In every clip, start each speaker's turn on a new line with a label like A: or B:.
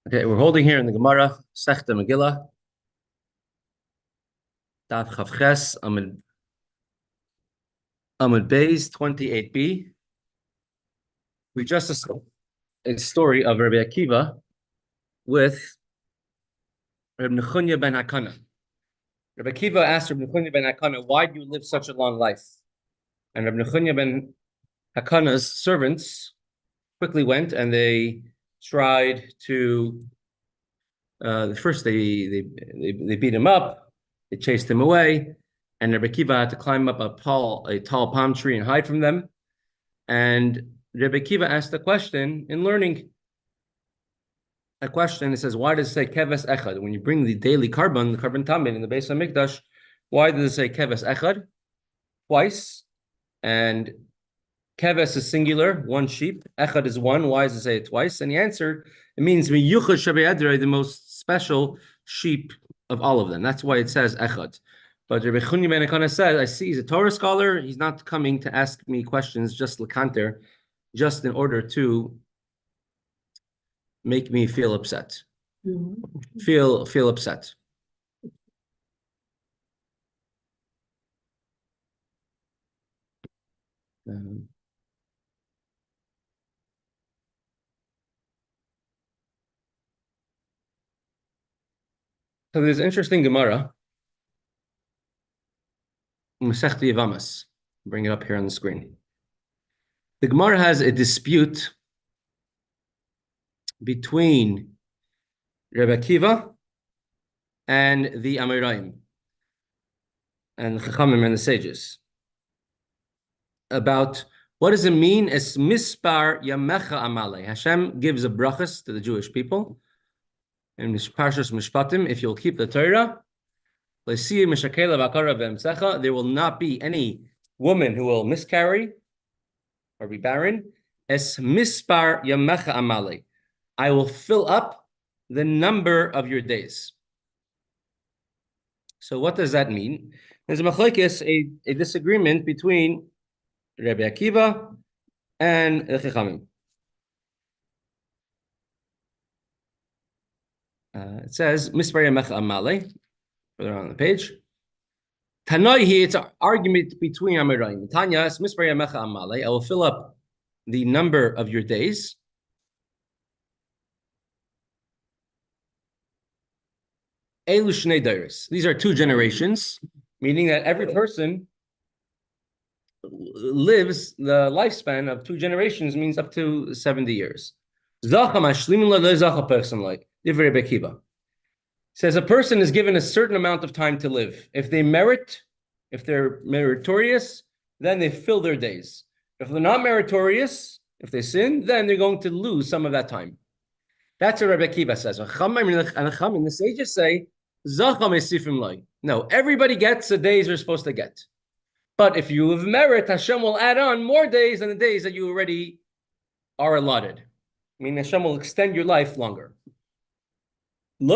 A: Okay, we're holding here in the Gemara Mesechta Megillah Daf Chavches Amud Beis 28b. We just saw a story of Rabbi Akiva with Rabbi Nechunya ben Hakana. Rabbi Akiva asked Rabbi Nechunya ben Hakana, "Why do you live such a long life?" And Rabbi Nechunya ben Hakana's servants quickly went and they tried to. First, they beat him up, they chased him away, and Rebbe Akiva had to climb up a tall palm tree and hide from them. And Rebbe Akiva asked a question in learning. A question, it says, why does it say keves echad? When you bring the daily the carbon tamid in the base of Mikdash, why does it say keves echad? Twice. And keves is singular, one sheep. Echad is one. Why does it say it twice? And he answered, it means the most special sheep of all of them. That's why it says echad. But Rabbi Nechunya ben Hakana said, I see he's a Torah scholar. He's not coming to ask me questions just lekanter, just in order to make me feel upset. Feel upset. So there's interesting Gemara, Mesechta Yevamas. Bring it up here on the screen. The Gemara has a dispute between Rebbe Akiva and the Amoraim and the Chachamim and the sages about what does it mean as mispar yamecha amalei. Hashem gives a brachas to the Jewish people in Parshas Mishpatim, if you'll keep the Torah, there will not be any woman who will miscarry or be barren. Es mispar yamecha amalei. I will fill up the number of your days. So what does that mean? There's a machlokes, a disagreement between Rabbi Akiva and the Chachamim. It says, Mispar Yamecha Amalei, further on the page. Tanoi, it's an argument between Amoraim. Tanya, Mispar Yamecha Amalei, I will fill up the number of your days. Elu Shnei Dairis. These are two generations, meaning that every person lives the lifespan of two generations, means up to 70 years. Says a person is given a certain amount of time to live. If they're meritorious, then they fill their days. If they're not meritorious, if they sin, then they're going to lose some of that time. That's what Rebbe Akiva says. And the sages say, no, everybody gets the days they're supposed to get. But if you have merit, Hashem will add on more days than the days that you already are allotted. I mean, Hashem will extend your life longer. And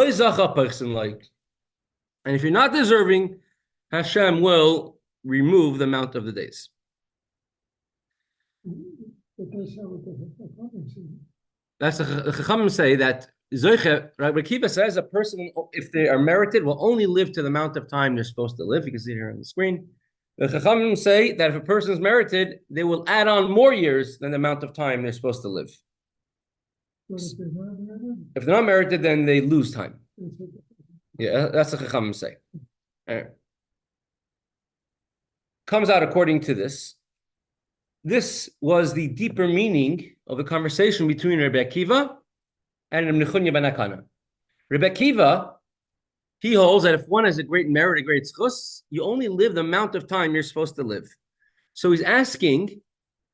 A: if you're not deserving, Hashem will remove the amount of the days. That's the Chachamim say that Rabbi Akiva says a person, if they are merited, will only live to the amount of time they're supposed to live. You can see it here on the screen. The Chachamim say that if a person is merited, they will add on more years than the amount of time they're supposed to live. If they're not merited, then they lose time. Yeah, that's what the Chachamim say. Comes out according to this. This was the deeper meaning of the conversation between Rabbi Akiva and Rabbi Nechunya ben Hakana. Rabbi Akiva, he holds that if one has a great merit, a great zchus, you only live the amount of time you're supposed to live. So he's asking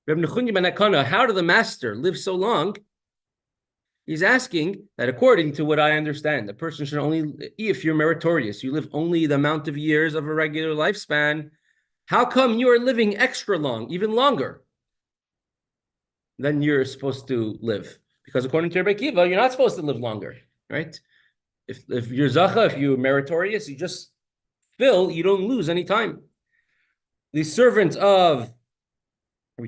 A: Rabbi Nechunya ben Hakana, how did the master live so long? He's asking that according to what I understand, the person should only, if you're meritorious, you live only the amount of years of a regular lifespan. How come you are living extra long, even longer than you're supposed to live? Because according to Rabbi Akiva, you're not supposed to live longer, right? If you're zacha, if you're meritorious, you just fill, you don't lose any time. The servants of Rabbi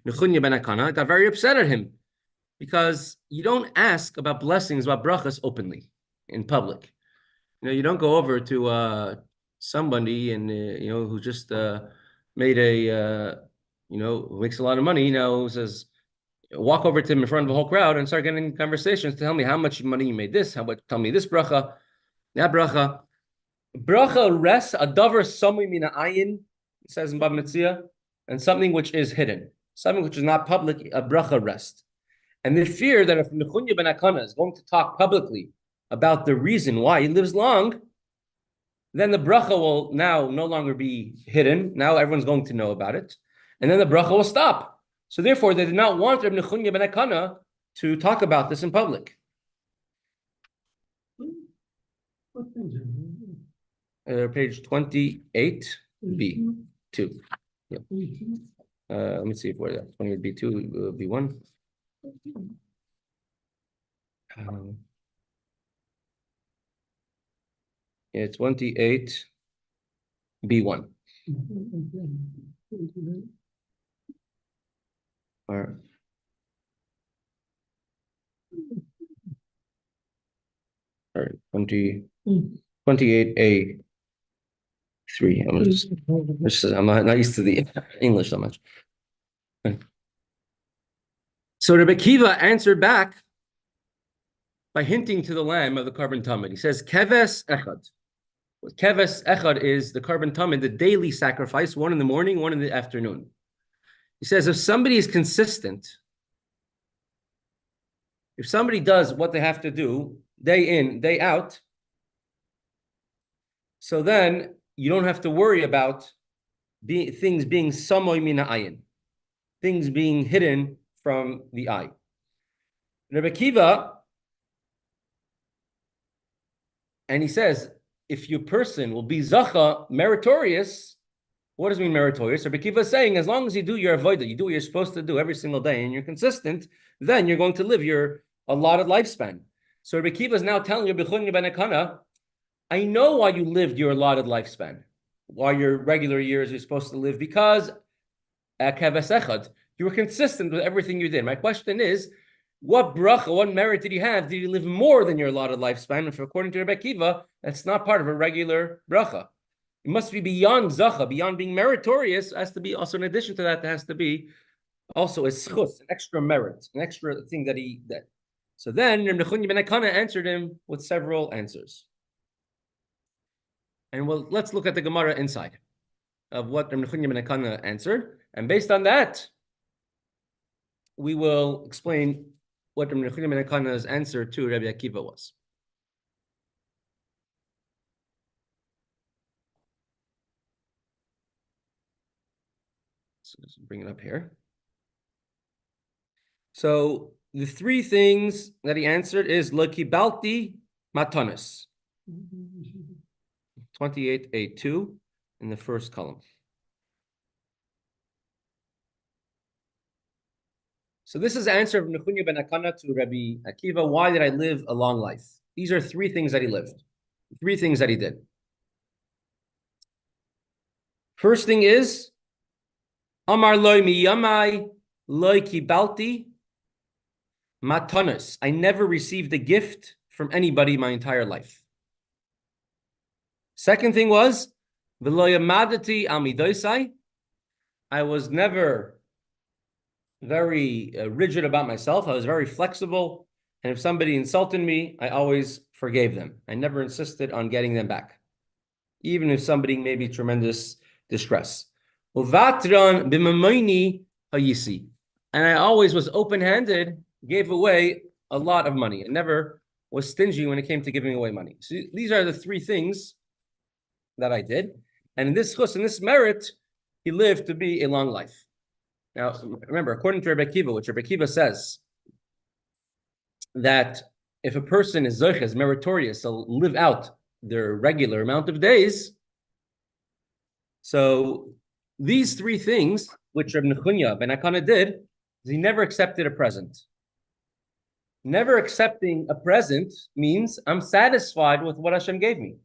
A: Nechunya ben Hakana got very upset at him because you don't ask about blessings, about brachas openly in public. You don't go over to somebody and who just made a who makes a lot of money, who says, walk over to him in front of the whole crowd and start getting conversations to tell me how much money you made this, how much, tell me this bracha, that bracha. Bracha rests a davar samui mina ayin, it says in Bab Metzia, and something which is hidden, something which is not public, a bracha rest. And they fear that if Nechunya ben Akana is going to talk publicly about the reason why he lives long, then the bracha will now no longer be hidden. Now everyone's going to know about it. And then the bracha will stop. So therefore, they did not want Rabbi Nechunya ben Akana to talk about this in public. Page 28b, 2. Yeah. Let me see if we're there. 28b2, b1. Yeah, 28b1. All right. All right, 28a3. I'm not used to the English so much. Okay. So Rebbe Kiva answered back by hinting to the lamb of the carbon tamid. He says, Keves echad. Keves echad is the carbon tamid, the daily sacrifice, one in the morning, one in the afternoon. He says, if somebody is consistent, if somebody does what they have to do, day in, day out, so then you don't have to worry about things being samoy mina ayin, things being hidden from the eye. Rebbe Kiva, and he says, if your person will be zacha, meritorious, what does it mean meritorious? Rebbe Kiva is saying, as long as you do your avodah, you do what you're supposed to do every single day, and you're consistent, then you're going to live your allotted lifespan. So Rebbe Kiva is now telling Rebbe Chunya ben Akana, I know why you lived your allotted lifespan, why your regular years you're supposed to live, because you were consistent with everything you did. My question is, what bracha, what merit did you have? Did you live more than your allotted lifespan? If according to Rebbe Kiva, that's not part of a regular bracha. It must be beyond zacha, beyond being meritorious. It has to be also, in addition to that, there has to be also a schus, an extra merit, an extra thing that he did. So then Rebbe Nechunya ben Akana answered him with several answers. And let's look at the Gemara inside of what Rebbe Nechunya ben Akana answered. And based on that, we will explain what Rebbe Nechunya ben Akana's answer to Rabbi Akiva was. So let's bring it up here. So the three things that he answered is Lo kibalti matanos. 28a2 in the first column. So this is the answer of Nechunya ben Akana to Rabbi Akiva. Why did I live a long life? These are three things that he lived. Three things that he did. First thing is, Amar loy miyamai loy kibalti matanos. I never received a gift from anybody my entire life. Second thing was, v'lo yamadati al midoisai. I was never very rigid about myself. I was very flexible. And if somebody insulted me, I always forgave them. I never insisted on getting them back, even if somebody may be tremendous distress. Uvatran b'mamayni hayisi. And I always was open-handed, gave away a lot of money. I never was stingy when it came to giving away money. So these are the three things that I did. And in this chus, in this merit, he lived to be a long life. Now, remember, according to Rebbe Kiva, which Rebbe Kiva says, that if a person is zoches, meritorious, to live out their regular amount of days, so these three things, which Rebbe Nechunya ben Akana did, is he never accepted a present. Never accepting a present means I'm satisfied with what Hashem gave me.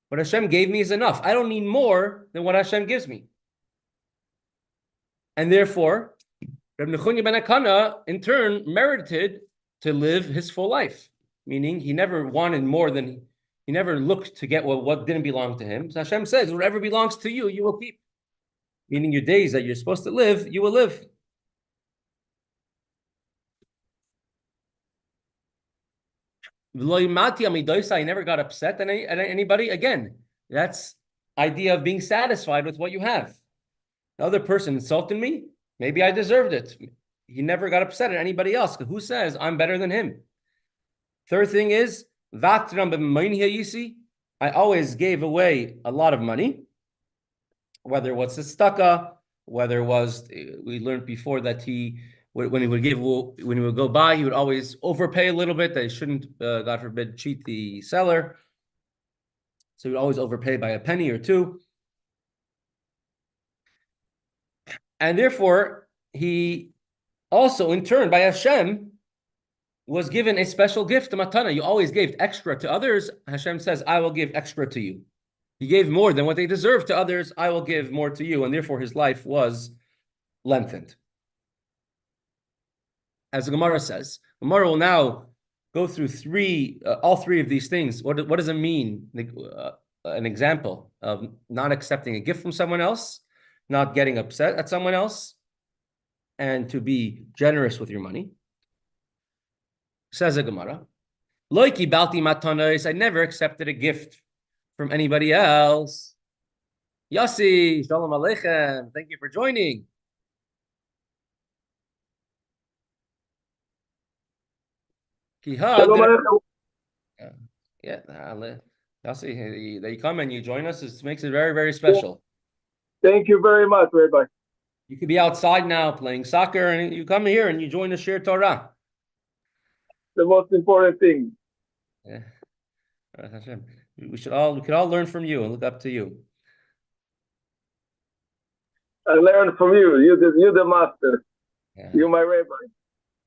A: What Hashem gave me is enough. I don't need more than what Hashem gives me. And therefore, Rebbe Nechunya ben Akana, in turn, merited to live his full life, meaning he never wanted more than, he never looked to get what didn't belong to him. So Hashem says, whatever belongs to you, you will keep. Meaning your days that you're supposed to live, you will live. I never got upset at anybody. Again, that's idea of being satisfied with what you have. The other person insulted me, maybe I deserved it. He never got upset at anybody else. Who says I'm better than him? Third thing is, I always gave away a lot of money, whether it was tzedakah, whether it was, we learned before that when he would go by, he would always overpay a little bit. They shouldn't, God forbid, cheat the seller. So he would always overpay by a penny or two. And therefore, he also, in turn, by Hashem, was given a special gift to matana. You always gave extra to others. Hashem says, I will give extra to you. He gave more than what they deserve to others. I will give more to you. And therefore, his life was lengthened. As the Gemara says, Gemara will now go through all three of these things. What does it mean? An example of not accepting a gift from someone else, not getting upset at someone else, and to be generous with your money. Says the Gemara, Loiki balti matanos, I never accepted a gift from anybody else. Yossi, shalom aleichem, thank you for joining.
B: Shalom aleichem.
A: Yeah, Yossi, they come and you join us. It makes it very, very special.
B: Thank you very much, Rabbi.
A: You could be outside now playing soccer, and you come here and you join the Shir Torah.
B: The most important thing.
A: Yeah. We could all learn from you and look up to you.
B: I learned from you. You're the master.
A: Yeah.
B: You're my rabbi.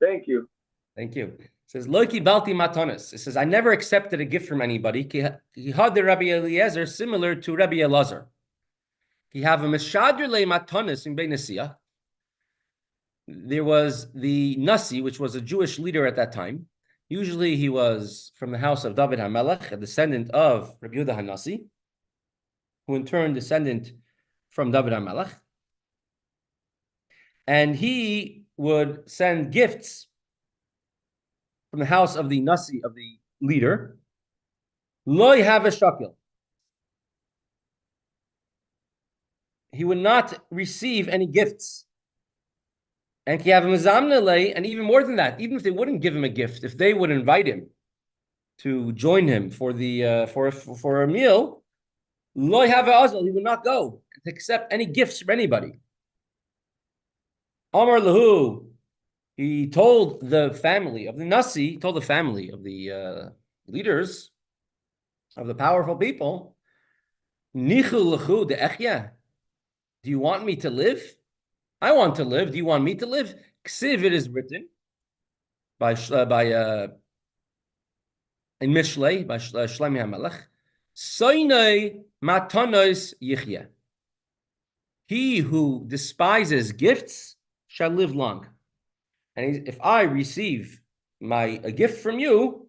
B: Thank you.
A: Thank you. It says, Loki balti matanos. It says, I never accepted a gift from anybody. He had the Rabbi Eliezer, similar to Rabbi Elazar. He have a meshadr le matanos in Beinesiah. There was the Nasi, which was a Jewish leader at that time. Usually he was from the house of David HaMelech, a descendant of Rabbi Yehuda HaNasi, who in turn descendant from David HaMelech. And he would send gifts from the house of the Nasi, of the leader. Lo have a shakil. He would not receive any gifts. And and even more than that, even if they wouldn't give him a gift, if they would invite him to join him for the for a meal, lo have azal, he would not go to accept any gifts from anybody. Amar lahu, he told the family of the Nasi, told the family of the leaders of the powerful people, Nichu lahu de echya. Do you want me to live? I want to live. Do you want me to live? Ksiv, it is written by in Mishlei by Shlomi HaMelech. Soinei matanos yichya. He who despises gifts shall live long. And if I receive a gift from you,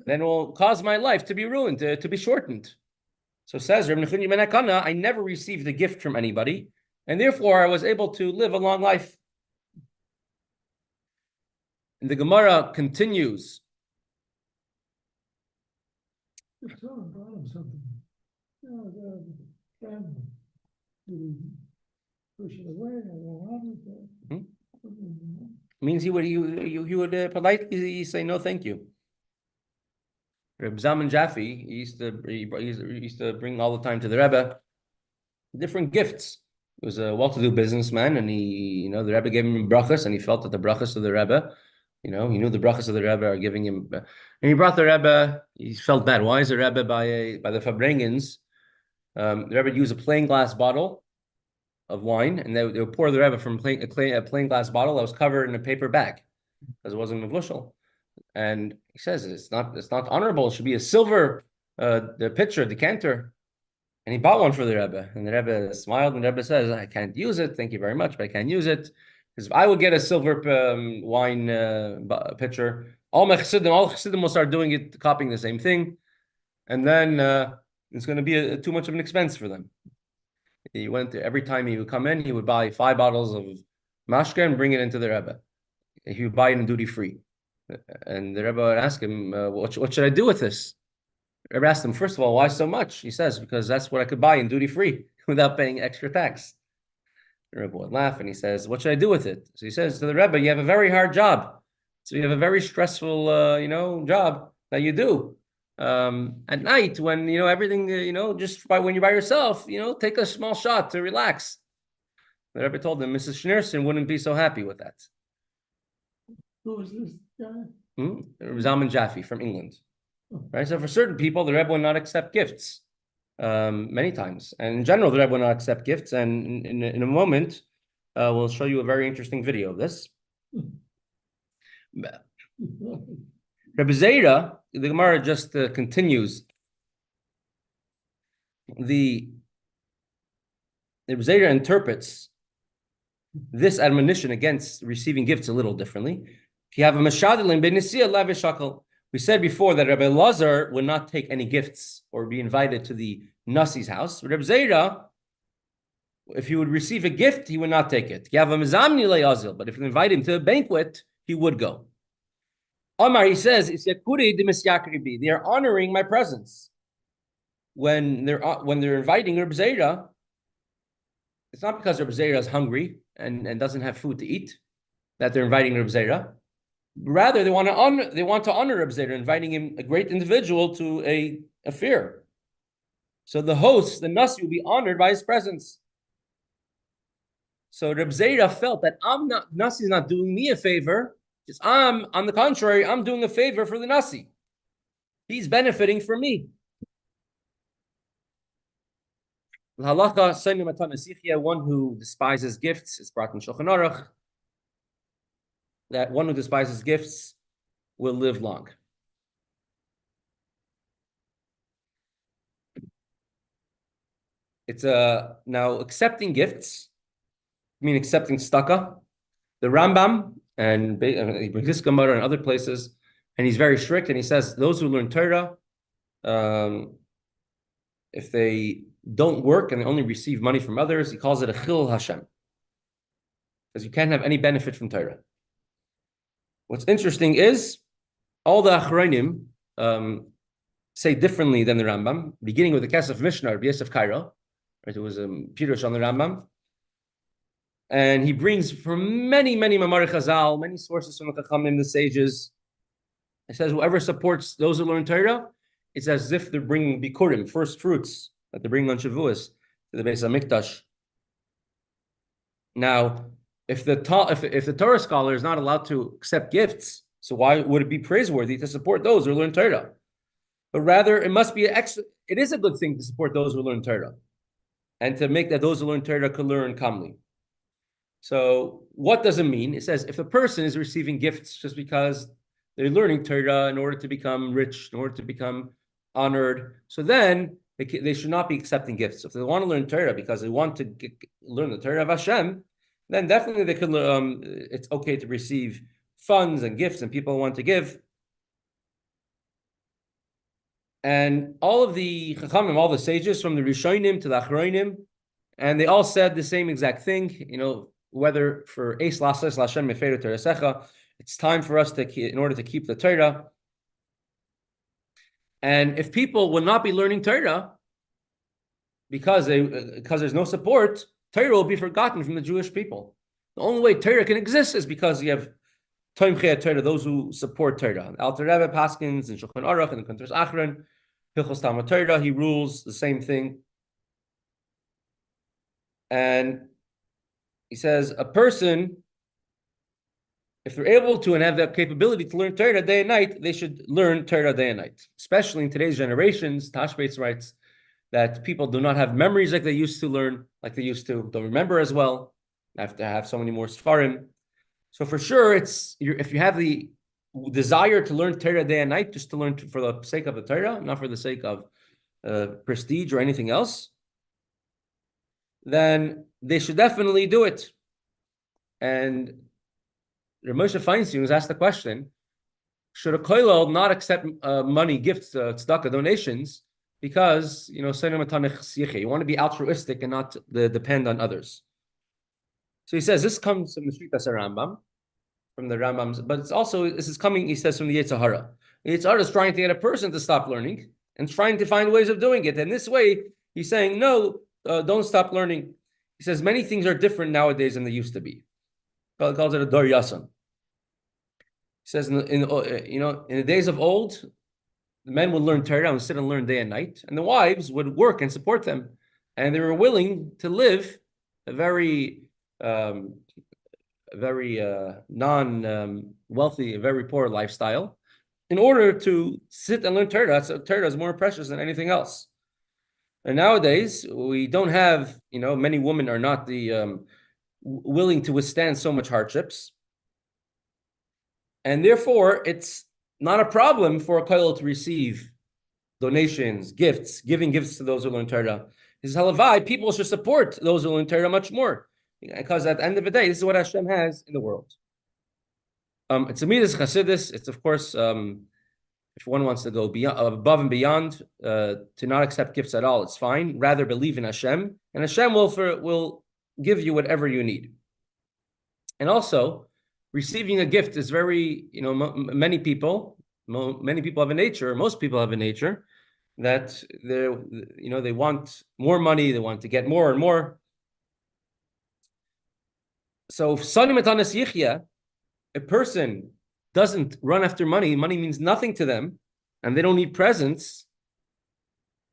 A: then it will cause my life to be ruined, to be shortened. So says Rebbe Nechunya ben Akana, I never received a gift from anybody, and therefore I was able to live a long life. And the Gemara continues. Means he would politely say no, thank you. Reb Zaman Jaffe, he used to bring all the time to the Rebbe different gifts. He was a well-to-do businessman, and the Rebbe gave him brachas, and he felt that the brachas of the Rebbe, he knew the brachas of the Rebbe are giving him, and he brought the Rebbe. He felt bad. Why is the Rebbe by the Fabrengens? The Rebbe used a plain glass bottle of wine, and they would pour the Rebbe from a plain glass bottle that was covered in a paper bag because it wasn't a mevlushal. And he says it's not honorable. It should be a silver the pitcher, decanter. And he bought one for the Rebbe. And the Rebbe smiled, and the Rebbe says, I can't use it. Thank you very much, but I can't use it. Because if I would get a silver wine pitcher, all Chassidim will start doing it, copying the same thing, and then it's going to be too much of an expense for them. He went to, every time he would come in, he would buy 5 bottles of mashke and bring it into the Rebbe. He would buy it in duty free, and the Rebbe would ask him, "What should I do with this?" The Rebbe asked him, first of all, "Why so much?" He says, "Because that's what I could buy in duty free without paying extra tax." The Rebbe would laugh and he says, "What should I do with it?" So he says to the Rebbe, "You have a very hard job. So you have a very stressful, job that you do. At night when, everything, just when you're by yourself, take a small shot to relax." The Rebbe told him, Mrs. Schneerson wouldn't be so happy with that.
C: Who was this guy?
A: Zalman Jaffe from England. Right? So for certain people, the Rebbe would not accept gifts. Many times, and in general, the Rebbe will not accept gifts. And in a moment, we'll show you a very interesting video of this. Rebbe Zera, the Gemara just continues. The Rebbe Zera interprets this admonition against receiving gifts a little differently. If you have a mashadlim benisia lavishakal. We said before that Rebbe Lazar would not take any gifts or be invited to the Nasi's house. Rebbe Zera, if he would receive a gift, he would not take it. But if you invite him to a banquet, he would go. Omar, he says, they are honoring my presence. When they're inviting Rebbe Zera, it's not because Rebbe Zera is hungry and doesn't have food to eat that they're inviting Rebbe Zera. Rather, they want to honor Rebbe Zera, inviting him, a great individual, to a fair. So the host, the Nasi, will be honored by his presence. So Rebbe Zera felt that Nasi is not doing me a favor. On the contrary, I'm doing a favor for the Nasi. He's benefiting from me. Halakha Sainu Matan Asichia, one who despises gifts, is brought in Shulchan Aruch, that one who despises gifts will live long. It's now accepting gifts, accepting tzedakah. The Rambam, and he brings this Gemara and other places, and he's very strict, and he says those who learn Torah, if they don't work and they only receive money from others, he calls it a chil Hashem, because you can't have any benefit from Torah. What's interesting is all the Achronim say differently than the Rambam, beginning with the Kesef Mishnah, Rabbi Yosef Cairo. Right, it was a Pirush on the Rambam. And he brings from many Maamar Chazal, many sources from the Chachamim, the sages. It says whoever supports those who learn Torah, it's as if they're bringing Bikurim, first fruits, that they're bringing on Shavuos to the Beis HaMikdash. Now, if the Torah scholar is not allowed to accept gifts, so why would it be praiseworthy to support those who learn Torah? But rather, it must be it is a good thing to support those who learn Torah, and to make that those who learn Torah can learn calmly. So what does it mean? It says if a person is receiving gifts just because they're learning Torah in order to become rich, in order to become honored, so then they should not be accepting gifts. If they want to learn Torah because they want to learn the Torah of Hashem, then definitely they could. It's okay to receive funds and gifts, and people want to give. And all of the Chachamim, all the sages, from the Rishonim to the Achronim, and they all said the same exact thing. Whether for Eis Lasas Lashem Meferu Torasecha, it's time for us in order to keep the Torah. And if people will not be learning Torah because there's no support, Torah will be forgotten from the Jewish people. The only way Torah can exist is because you have Tomchei Torah, those who support Torah. Alter Rebbe Paskins and Shulchan Aruch and the Kuntres Achron, Hilchos Talmud Torah, he rules the same thing. And he says a person, if they're able to and have the capability to learn Torah day and night, they should learn Torah day and night. Especially in today's generations, Tashbetz writes that people do not have memories like they used to learn, don't remember as well, have to have so many more Sfarim. So for sure, if you have the desire to learn Torah day and night, just to learn for the sake of the Torah, not for the sake of prestige or anything else, then they should definitely do it. And Rav Moshe Feinstein was asked the question, should a kollel not accept money, gifts, tzedakah, donations, because, you want to be altruistic and not depend on others. So he says, this comes from the Shliach Rambam, from the Rambam's, but this is coming, he says, from the Yetzer Hara. The Yetzer Hara is trying to get a person to stop learning and trying to find ways of doing it. And this way, he's saying, no, don't stop learning. He says, many things are different nowadays than they used to be. He calls it a Dor Yasan. He says, in the days of old, the men would learn Torah and sit and learn day and night, and the wives would work and support them. And they were willing to live a very non-wealthy, very poor lifestyle in order to sit and learn Torah. So Torah is more precious than anything else. And nowadays, we don't have, many women are not willing to withstand so much hardships. And therefore, it's not a problem for a kollel to receive donations, gifts, giving gifts to those who learn Torah. This is halavai, people should support those who learn Torah much more. Because at the end of the day, this is what Hashem has in the world. It's a midas chassidus. It's, of course, if one wants to go above and beyond, to not accept gifts at all, it's fine. Rather believe in Hashem, and Hashem will give you whatever you need. And also, receiving a gift is very, many people have a nature, most people have a nature that they want more money, they want to get more and more. So if a person doesn't run after money means nothing to them, and they don't need presents,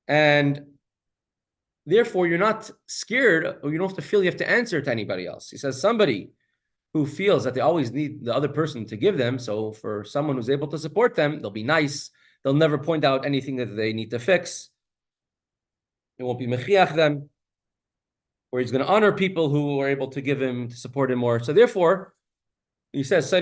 A: and therefore you're not scared, or you don't have to feel you have to answer to anybody else. He says somebody who feels that they always need the other person to give them, so for someone who's able to support them, they'll be nice, they'll never point out anything that they need to fix, it won't be mechiach them, or he's going to honor people who are able to give him, to support him more. So therefore, he says, the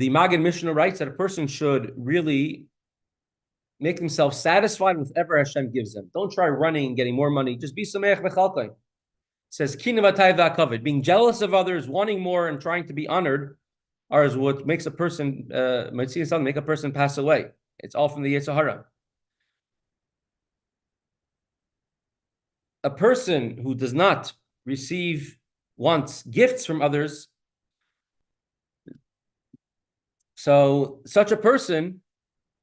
A: Maggid Mishnah writes that a person should really make themselves satisfied with whatever Hashem gives them. Don't try running and getting more money. Just be sameach b'chalkai. It says, being jealous of others, wanting more, and trying to be honored is what makes a person, make a person pass away. It's all from the Yetzer Hara. A person who does not wants gifts from others, so such a person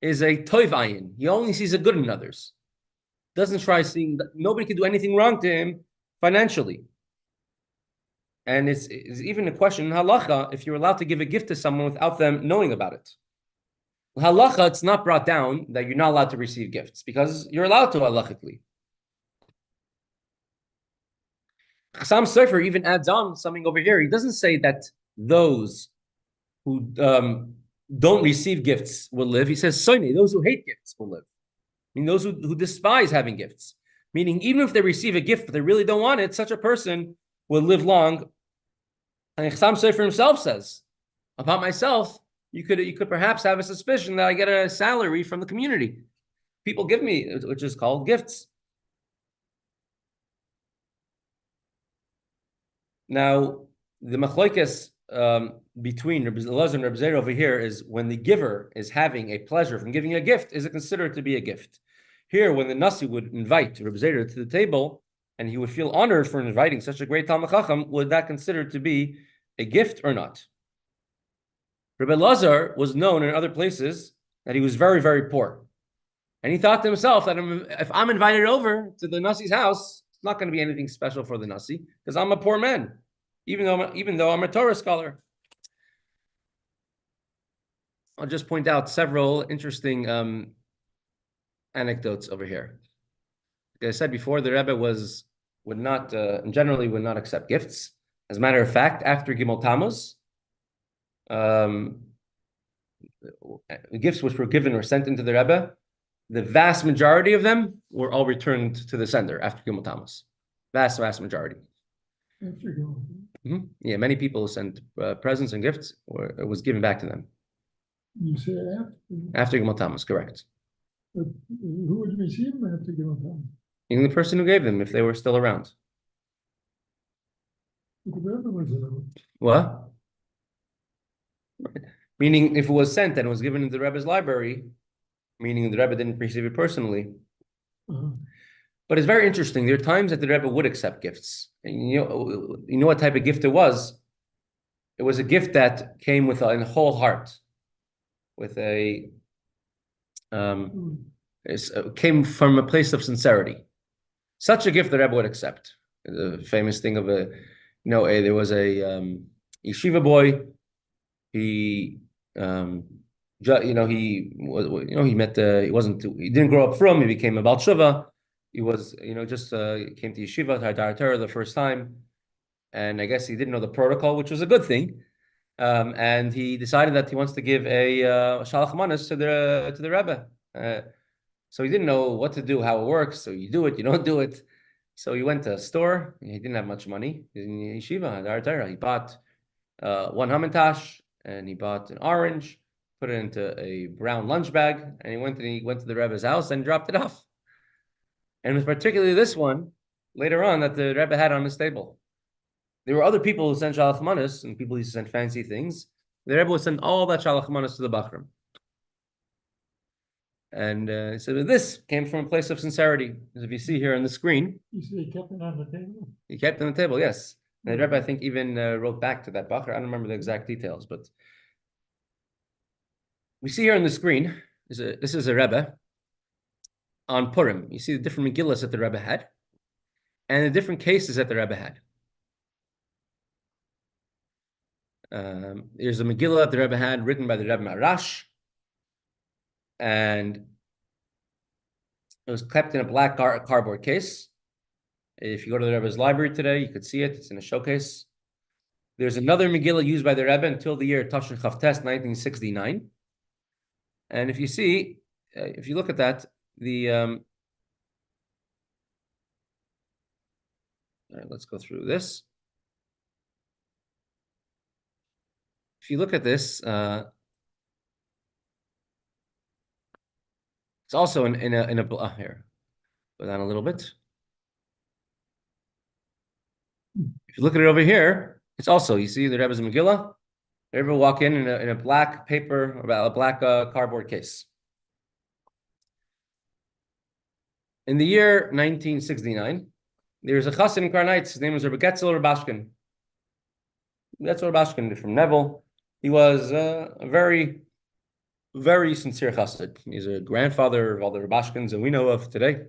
A: is a toiv ayin. He only sees the good in others. Doesn't try seeing that nobody can do anything wrong to him financially. And it's even a question in halacha if you're allowed to give a gift to someone without them knowing about it. In halacha, it's not brought down that you're not allowed to receive gifts because you're allowed to halachically. Chaim Pfeffer even adds on something over here. He doesn't say that those who don't receive gifts will live. He says, Soine, those who hate gifts will live. I mean, those who despise having gifts. Meaning, even if they receive a gift, but they really don't want it, such a person will live long. And Chaim Pfeffer himself says, about myself, you could perhaps have a suspicion that I get a salary from the community. People give me, which is called gifts. Now, the machlokes between Rebbe Elazar and Rebbe Zera over here is when the giver is having a pleasure from giving a gift, is it considered to be a gift? Here, when the Nasi would invite Rebbe Zera to the table, and he would feel honored for inviting such a great Talmid Chacham, would that considered to be a gift or not? Rebbe Elazar was known in other places that he was very, very poor. And he thought to himself that if I'm invited over to the Nasi's house, it's not going to be anything special for the Nasi, because I'm a poor man, even though I'm a Torah scholar. I'll just point out several interesting anecdotes over here. Like I said before, the Rebbe would not accept gifts. As a matter of fact, after Gimel Tammuz, gifts which were given or sent into the Rebbe, the vast majority of them were all returned to the sender after Gimel Tammuz. Vast majority. Mm-hmm. Yeah, many people sent presents and gifts, or it was given back to them.
C: You said
A: after Gimel Tammuz, correct.
C: But who would receive them have to give them?
A: Even the person who gave them, if they were still around.
C: The Rebbe was around.
A: What? Meaning, if it was sent and was given in the Rebbe's library, meaning the Rebbe didn't receive it personally.
C: Uh-huh.
A: But it's very interesting. There are times that the Rebbe would accept gifts. And you know what type of gift it was? It was a gift that came with a whole heart, with a came from a place of sincerity. Such a gift the Rebbe would accept. The famous thing of there was a yeshiva boy. He he didn't grow up from. He became a Baal Tshuva. He was just came to yeshiva Torah the first time, and I guess he didn't know the protocol, which was a good thing. And he decided that he wants to give a shliach manos to the Rebbe. So he didn't know what to do, how it works. So you do it, you don't do it. So he went to a store. He didn't have much money. He's in yeshiva Torah. He bought one hamantash, and he bought an orange, put it into a brown lunch bag, and he went to the Rebbe's house and dropped it off. And it was particularly this one later on that the Rebbe had on his table. There were other people who sent shalach manos, and people used to send fancy things. The Rebbe would send all that shalach manos to the Bachram. And he said, this came from a place of sincerity. As if you see here on the screen.
C: You see, he kept it on the table?
A: He kept it on the table, yes. And the Rebbe, I think, even wrote back to that Bachar. I don't remember the exact details, but we see here on the screen, this is a Rebbe on Purim. You see the different Megillahs that the Rebbe had and the different cases that the Rebbe had. There's a Megillah that the Rebbe had written by the Rebbe Marash, and it was kept in a black cardboard case. If you go to the Rebbe's library today, you could see it. It's in a showcase. There's another Megillah used by the Rebbe until the year Tashon Chavtes, 1969. And if you see, if you look at that, all right, let's go through this. If you look at this, it's also in a here. Go down a little bit. If you look at it over here, it's also, you see the Rebbe's Megillah. The Rebbe walk in a black paper, about a black cardboard case. In the year 1969, there's a chassid in Karnitz. His name was Rebbe Getzel Rabashkin. Getzel Rabashkin from Neville. He was a very, very sincere chassid. He's a grandfather of all the Rabashkins that we know of today.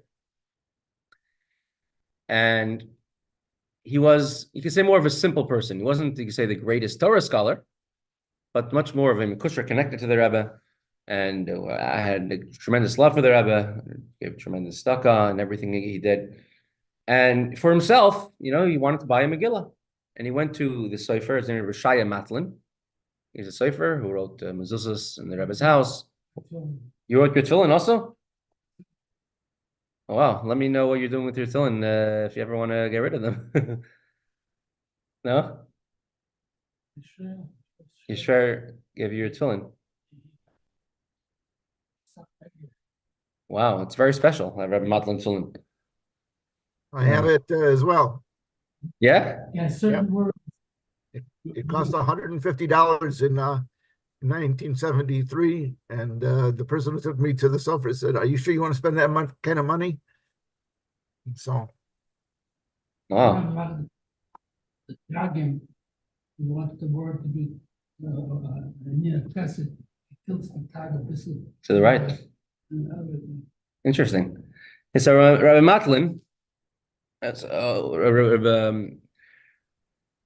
A: And he was, you could say, more of a simple person. He wasn't, you could say, the greatest Torah scholar, but much more of a Mekusher connected to the Rebbe. And I had a tremendous love for the Rebbe, gave tremendous tzedakah and everything he did. And for himself, he wanted to buy a Megillah. And he went to the Sofer, his name is Rishaya Matlin. He's a Sofer who wrote mezuzahs in the Rebbe's house. You wrote your tefillin also? Oh, wow, let me know what you're doing with your tefillin if you ever want to get rid of them. No? Yishver gave you your tefillin. Wow, it's very special. I read Matlin tefillin.
D: I have it as well.
A: Yeah?
C: Yeah, certain words.
D: It cost $150 in 1973, and the person who took me to the sofa said, "Are you sure you want to spend that kind of money?" So,
A: Wow.
C: The dragon, you want the word to be oppressive. It kills the tag of this.
A: To the right. Interesting. And so Rabbi Matlin, that's Rabbi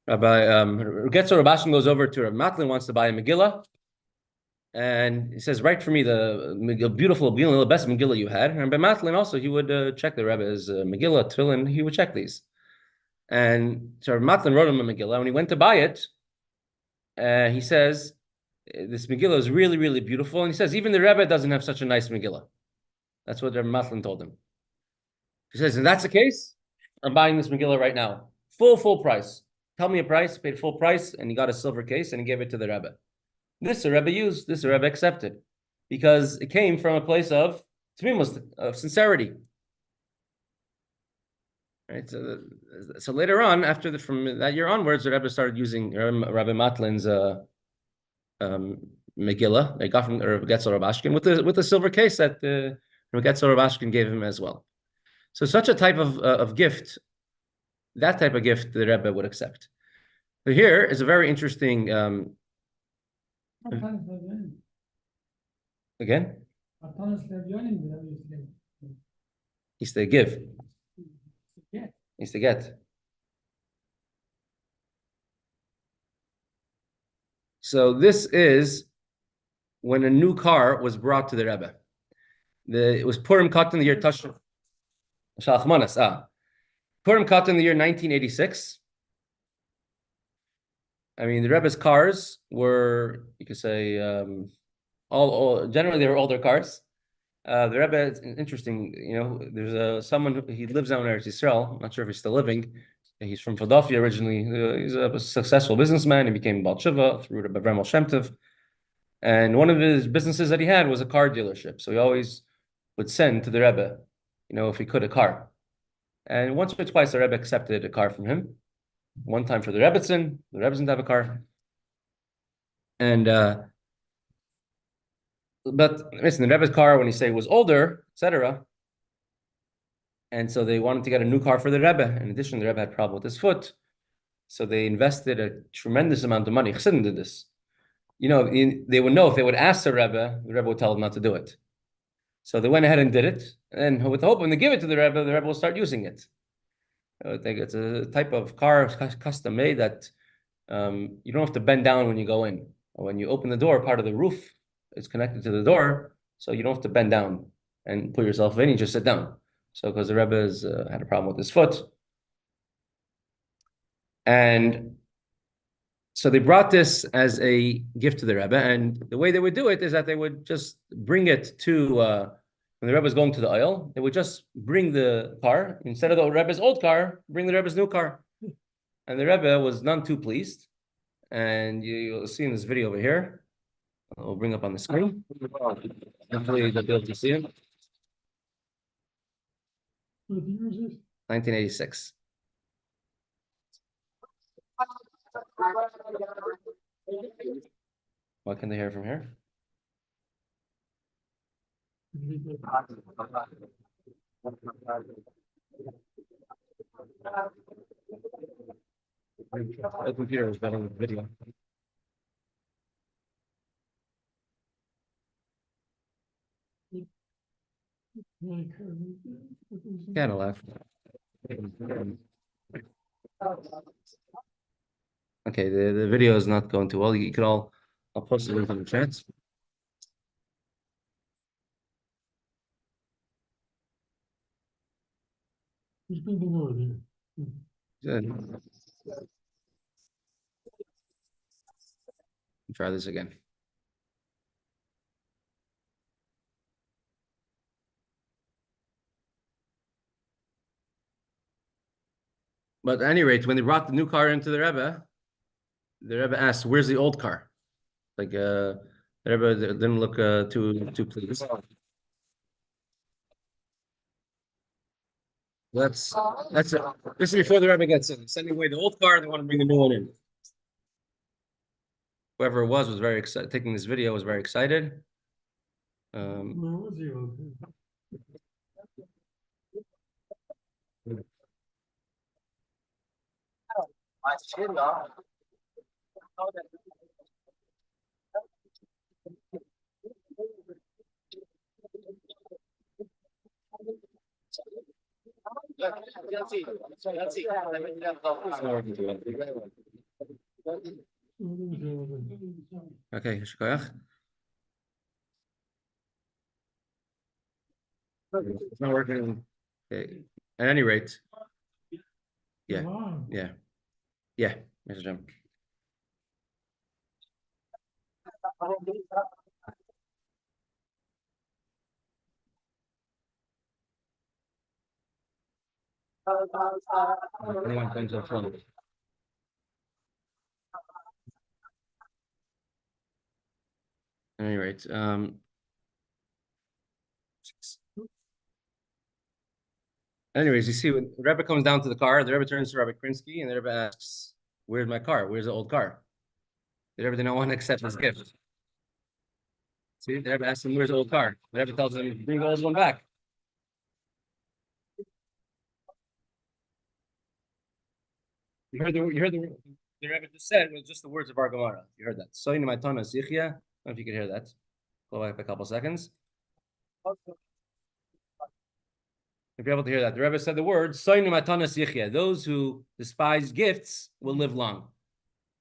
A: Getzel Rabashkin goes over to Rabbi Matlin, wants to buy a Megillah, and he says, "Write for me the beautiful, the best Megillah you had." And Rabbi Matlin also, he would check the Rebbe's Megillah, tefillin, he would check these. And so Rabbi Matlin wrote him a Megillah. When he went to buy it, he says, "This Megillah is really, really beautiful." And he says, "Even the Rebbe doesn't have such a nice Megillah." That's what Rabbi Matlin told him. He says, "If that's the case, I'm buying this Megillah right now. Full price. Tell me a price." Paid full price, and he got a silver case, and he gave it to the Rebbe. This the Rebbe used. This the Rebbe accepted, because it came from a place of tmimus, of sincerity. Right. So later on, from that year onwards, the Rebbe started using Rabbi Matlin's Megillah. They got from Rebbe Getzel Rav Ashkin with the silver case that Rebbe Getzel Rav Ashkin gave him as well. So such a type of gift, that type of gift, the Rebbe would accept. So here is a very interesting. Again, he's to give. He's to get. So this is when a new car was brought to the Rebbe. It was Purim Kat in the year Tashriv. Purim Kat in the year 1986. I mean, the Rebbe's cars were, you could say, all generally they were older cars. The Rebbe, it's interesting, there's someone he lives down in Eretz Yisrael. I'm not sure if he's still living. He's from Philadelphia originally. He's a successful businessman. He became Baal Tshuva through Rebbe Vremel Shem Tov. And one of his businesses that he had was a car dealership. So he always would send to the Rebbe, if he could, a car. And once or twice, the Rebbe accepted a car from him. One time for the Rebbetzin. The Rebbe didn't have a car. And but listen, the Rebbe's car, when he say was older, etc. And so they wanted to get a new car for the Rebbe. In addition, the Rebbe had a problem with his foot. So they invested a tremendous amount of money. Chassidim did this. They would know if they would ask the Rebbe would tell them not to do it. So they went ahead and did it. And with the hope when they give it to the Rebbe will start using it. I think it's a type of car custom made that you don't have to bend down when you go in. When you open the door, part of the roof is connected to the door, so you don't have to bend down and put yourself in. You just sit down. So because the Rebbe had a problem with his foot, and so they brought this as a gift to the Rebbe, and the way they would do it is that they would just bring it to when the Rebbe was going to the oil, they would just bring the car instead of the Rebbe's old car, bring the Rebbe's new car, and the Rebbe was none too pleased. And you'll see in this video over here. I'll bring up on the screen. Hopefully you'll be able to see him. 1986. What can they hear from here? The computer is better with video. Kind of laugh. Okay, the video is not going too well. You could I'll post the link in the chat. Good. Try this again. But at any rate, when they brought the new car into the Rebbe asked, "Where's the old car?" Like the Rebbe didn't look too pleased. That's it. This is before the Rebbe gets in. Sending away the old car, they want to bring the new one in. Whoever it was very excited. Taking this video was very excited. Okay, shkoyach. It's not working. Okay. At any rate, yeah, Mr. Jim. Anyone comes up front. At any rate, Anyways, you see, when the Rebbe comes down to the car, the Rebbe turns to Rabbi Krinsky, and the Rebbe asks, "Where's my car? Where's the old car?" The Rebbe did not want to accept his gift. See, the Rebbe asks him, "Where's the old car?" The Rebbe tells him, "Bring the old one back." You heard the Rebbe just said was just the words of our Gemara. You heard that. Soinu matana sichya. I don't know if you could hear that. Go back a couple seconds. If you're able to hear that, the Rebbe said the words "Soinu matana sichya." Those who despise gifts will live long.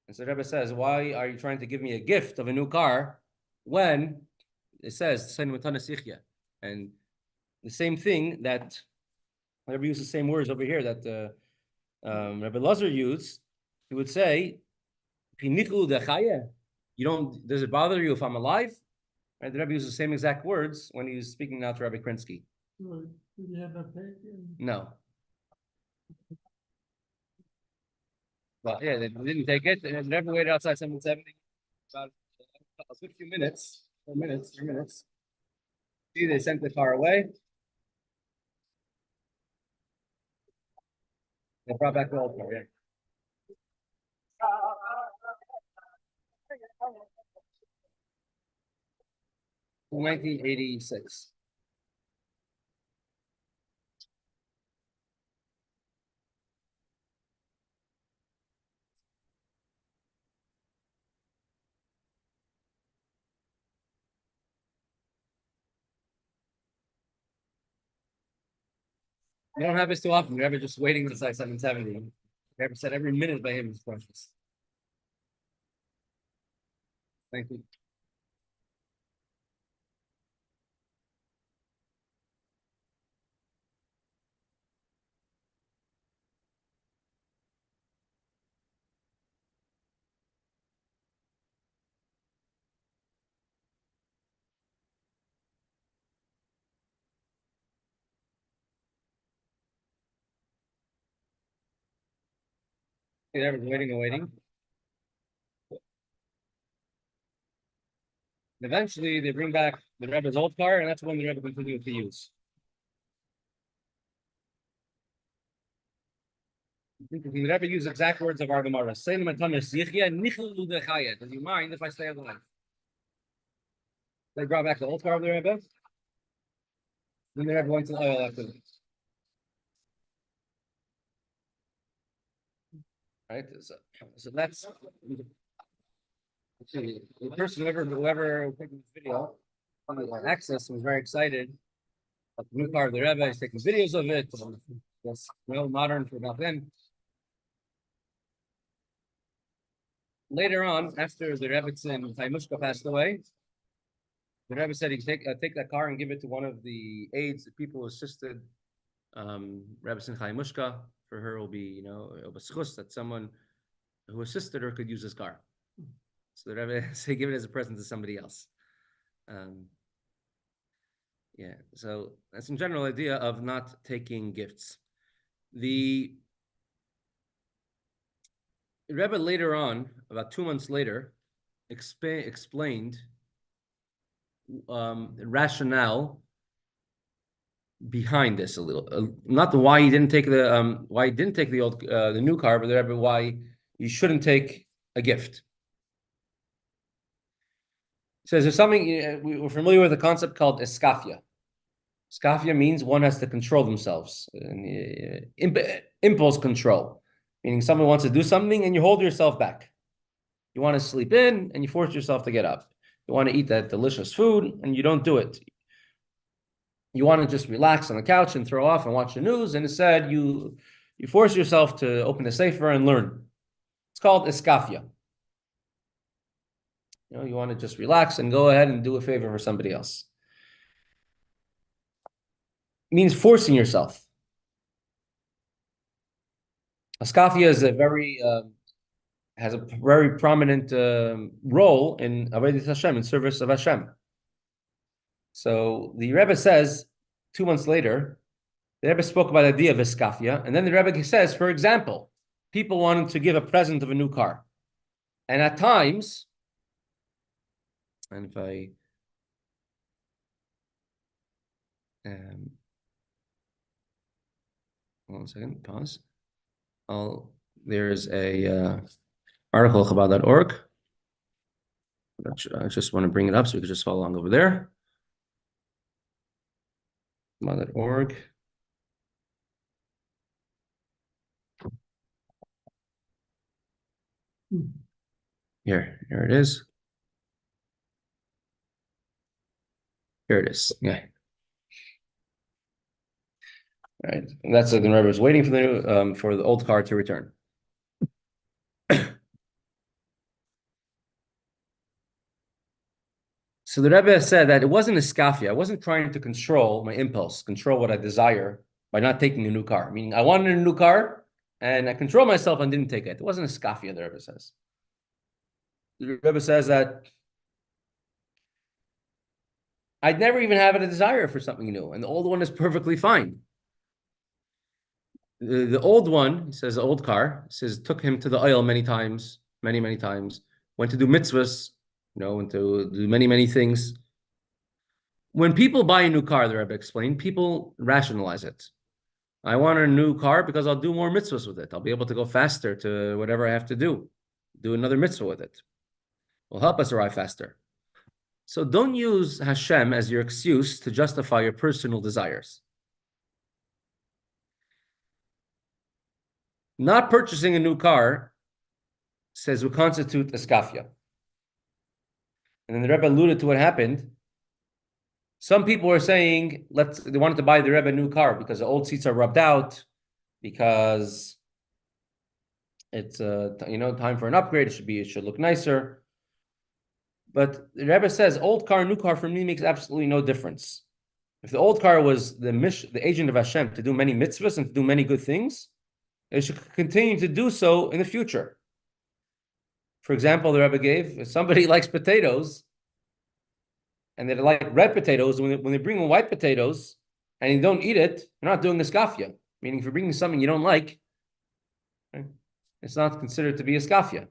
A: And so the Rebbe says, "Why are you trying to give me a gift of a new car when it says "Soinu matana sichya"? And the same thing that Rebbe used the same words over here that Rebbe Lazar used. He would say, "You don't. Does it bother you if I'm alive?" Right? The Rebbe used the same exact words when he was speaking now to Rabbi Krinsky. No. Well, yeah, they didn't take it. They never waited outside 770. About a few minutes, 4 minutes, 3 minutes. See, they sent the car away. They brought back the old car, yeah. 1986. We don't have this too often. We're ever just waiting inside 770. We ever said every minute by him is precious. Thank you. They're waiting and waiting. Eventually, they bring back the Rebbe's old car, and that's when the Rebbe continued to use. The Rebbe used exact words of our Gemara. Does you mind if I stay alive? They brought back the old car of the Rebbe. Then the Rebbe went to the oil afterwards. Right? So that's the person whoever took this video on Access was very excited about the new car of the Rebbe. He's taking videos of it. Yes, well, modern for back then. Later on, after the Rebbe and Chaim passed away, the Rebbe said he'd take that car and give it to one of the aides, the people who assisted Rebbe and Chaim. For her, will be that someone who assisted her could use his car. So the Rebbe said give it as a present to somebody else. Yeah, so that's in general idea of not taking gifts. The Rebbe later on, about 2 months later, explained the rationale behind this a little. Not why he didn't take the new car, but the Rebbe why you shouldn't take a gift. He says there's something we're familiar with a concept called eskafia. Eskafia means one has to control themselves, impulse control. Meaning someone wants to do something and you hold yourself back. You want to sleep in and you force yourself to get up. You want to eat that delicious food and you don't do it. You want to just relax on the couch and throw off and watch the news, and instead you force yourself to open the sefer and learn. It's called eskafia. You want to just relax and go ahead and do a favor for somebody else. It means forcing yourself. Eskafia is has a very prominent role in Avodas Hashem, in service of Hashem. So the Rebbe says 2 months later, the Rebbe spoke about the idea of eskafia, and then the Rebbe says, for example, people wanted to give a present of a new car, and at times, and if I 1 second, pause. There's a article Chabad.org. I just want to bring it up so we can just follow along over there. Chabad.org. Here it is. Here it is. Yeah. All right. And that's the Rebbe is waiting for the old car to return. So the Rebbe said that it wasn't a skafia. I wasn't trying to control my impulse, control what I desire by not taking a new car. Meaning I wanted a new car and I controlled myself and didn't take it. It wasn't a skafia, the Rebbe says. The Rebbe says that I'd never even have a desire for something new, and the old one is perfectly fine. The old one, he says, the old car, says, took him to the oil many times, many times, went to do mitzvahs, went to do many things. When people buy a new car, the Rebbe explained, people rationalize it. I want a new car because I'll do more mitzvahs with it. I'll be able to go faster to whatever I have to do another mitzvah with it. Will help us arrive faster. So don't use Hashem as your excuse to justify your personal desires. Not purchasing a new car says would constitute a skafia. And then the Rebbe alluded to what happened. Some people were saying they wanted to buy the Rebbe a new car because the old seats are rubbed out, because it's time for an upgrade. It should look nicer. But the Rebbe says old car, new car for me makes absolutely no difference. If the old car was the agent of Hashem to do many mitzvahs and to do many good things, it should continue to do so in the future. For example, the Rebbe gave, if somebody likes potatoes and they like red potatoes, when they bring in white potatoes and you don't eat it, you're not doing a skafia. Meaning if you're bringing something you don't like, it's not considered to be a skafia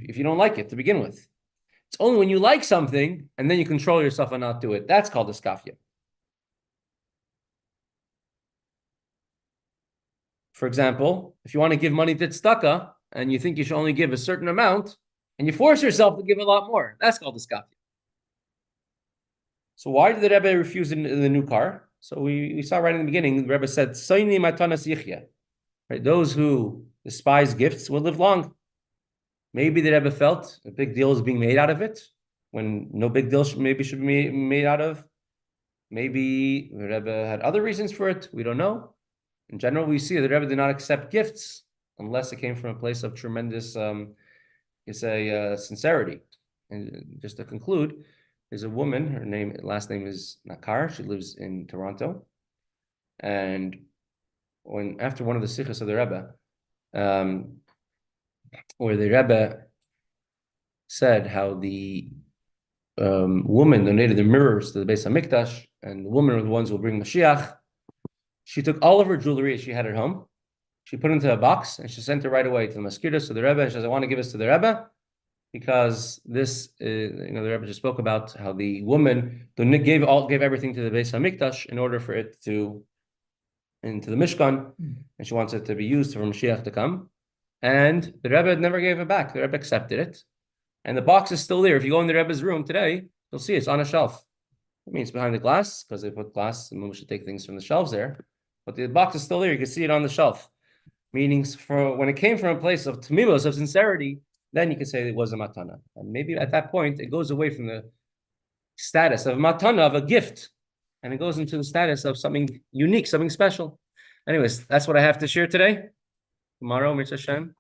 A: if you don't like it to begin with. It's only when you like something and then you control yourself and not do it. That's called a skafia. For example, if you want to give money to tzedakah and you think you should only give a certain amount and you force yourself to give a lot more, that's called a skafia. So why did the Rebbe refuse the new car? So we saw right in the beginning, the Rebbe said, "Soini matanas yichya." Right? Those who despise gifts will live long. Maybe the Rebbe felt a big deal is being made out of it, when no big deal should be made out of. Maybe the Rebbe had other reasons for it. We don't know. In general, we see that the Rebbe did not accept gifts unless it came from a place of tremendous, sincerity. And just to conclude, there's a woman, her last name is Nakar. She lives in Toronto. And after one of the sikhs of the Rebbe, where the Rebbe said how the woman donated the mirrors to the Beis HaMikdash, and the woman were the ones who will bring Mashiach. She took all of her jewelry she had at home. She put it into a box and she sent it right away to the mosquitoes, to the Rebbe. And she says, I want to give this to the Rebbe because this, the Rebbe just spoke about how the woman gave everything to the Beis HaMikdash in order for it into the Mishkan, and she wants it to be used for Mashiach to come. And the Rebbe never gave it back. The Rebbe accepted it. And the box is still there. If you go in the Rebbe's room today, you'll see it's on a shelf. It means behind the glass, because they put glass, and we should take things from the shelves there. But the box is still there. You can see it on the shelf. Meaning, for when it came from a place of tamimos, of sincerity, then you can say it was a matana. And maybe at that point, it goes away from the status of matana, of a gift, and it goes into the status of something unique, something special. Anyways, that's what I have to share today. Tomorrow, Mitzvah Hashem,